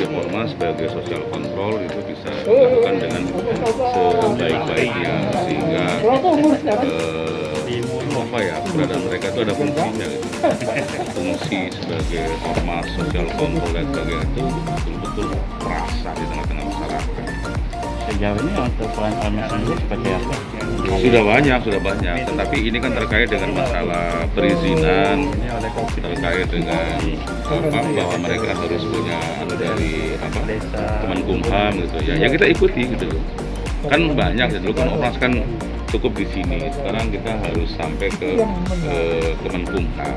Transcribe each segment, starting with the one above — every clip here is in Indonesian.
sebagai ormas, sebagai sosial kontrol itu bisa dilakukan dengan sebaik-baiknya sehingga keberadaan mereka itu ada fungsinya gitu. Fungsi sebagai ormas sosial kontrol dan sebagainya itu betul-betul terasa di tengah-tengah masyarakat. Sejauh ini untuk peran ormas sendiri seperti apa? Sudah banyak, tetapi ini kan terkait dengan masalah perizinan, terkait dengan bahwa mereka harus punya dari Kemenkumham gitu ya. Ya kita ikuti gitu loh. Kan banyak ya, dulu kan ormas kan cukup di sini. Sekarang kita harus sampai ke Kemenkumham.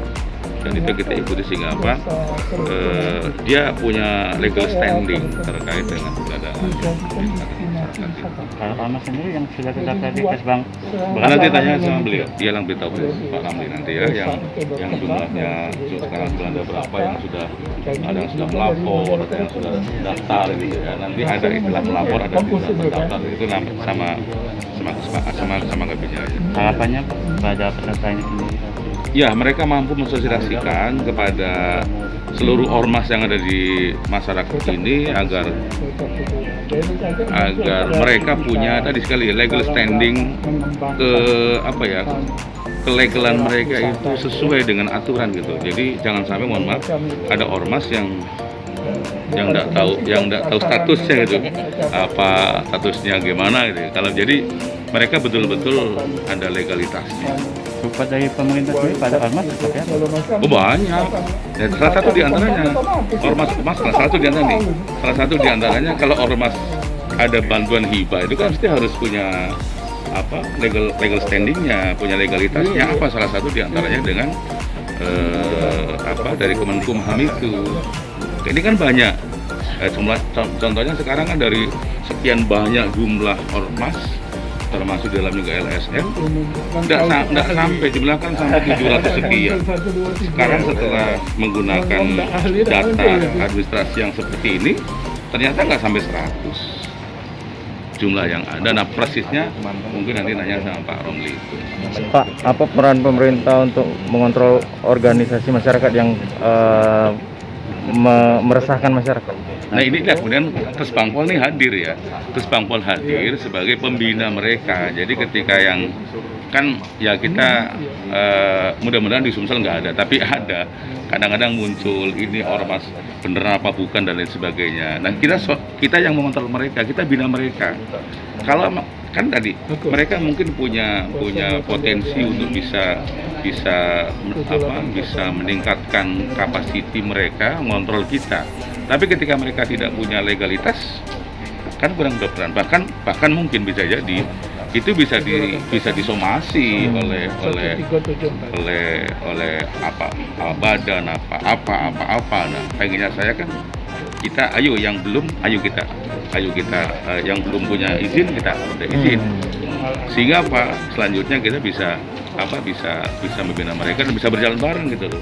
Dan itu kita ikuti sehingga dia punya legal standing terkait dengan keberadaan Kalau ormas sendiri yang sudah terdaftar di Kesbang, nanti tanya sama beliau, dia yang beritahu Pak Ramli nanti ya, yang jumlahnya sekarang sudah ada berapa yang sudah ada yang sudah melapor, ada yang sudah daftar gitu ya. Nanti ada istilah melapor, ada istilah terdaftar itu sama kabinnya aja. Harapannya pada peserta ini sendiri? Ya, mereka mampu mensosialisasikan kepada seluruh ormas yang ada di masyarakat ini agar mereka punya tadi sekali legal standing kelegalan mereka itu sesuai dengan aturan gitu. Jadi jangan sampai mohon maaf ada ormas yang enggak tahu statusnya gitu. Apa statusnya gimana gitu. Kalau jadi mereka betul-betul ada legalitasnya. Support dari pemerintah sendiri pada ormas seperti apa? Oh banyak. Ya, salah satu diantaranya ormas salah satu diantaranya kalau ormas ada bantuan hibah itu kan pasti harus punya legal standingnya, punya legalitasnya apa salah satu diantaranya dengan dari Kemenkumham itu. Ini kan banyak. Contohnya sekarang kan dari sekian banyak jumlah ormas termasuk dalam juga LSM tidak sampai jumlah kan sampai 700 sekian. Sekarang setelah menggunakan data administrasi yang seperti ini ternyata nggak sampai 100 jumlah yang ada. Nah persisnya mungkin nanti nanya sama Pak Romli itu. Pak, apa peran pemerintah untuk mengontrol organisasi masyarakat yang meresahkan masyarakat? Nah ini kemudian Kesbangpol ini hadir ya. Kesbangpol hadir sebagai pembina mereka. Jadi ketika yang kan ya kita mudah-mudahan di Sumsel nggak ada, tapi ada. Kadang-kadang muncul ini ormas bener apa bukan dan lain sebagainya. Nah kita yang mengontrol mereka, kita bina mereka. Kalau kan tadi mereka mungkin punya potensi untuk bisa meningkatkan kapasiti mereka mengontrol kita. Tapi ketika mereka tidak punya legalitas kan kurang berperan. Bahkan mungkin bisa jadi itu bisa disomasi oleh badan apa. Nah, pengennya saya kan kita yang belum punya izin kita udah izin. Sehingga selanjutnya kita bisa membina mereka dan bisa berjalan bareng gitu loh.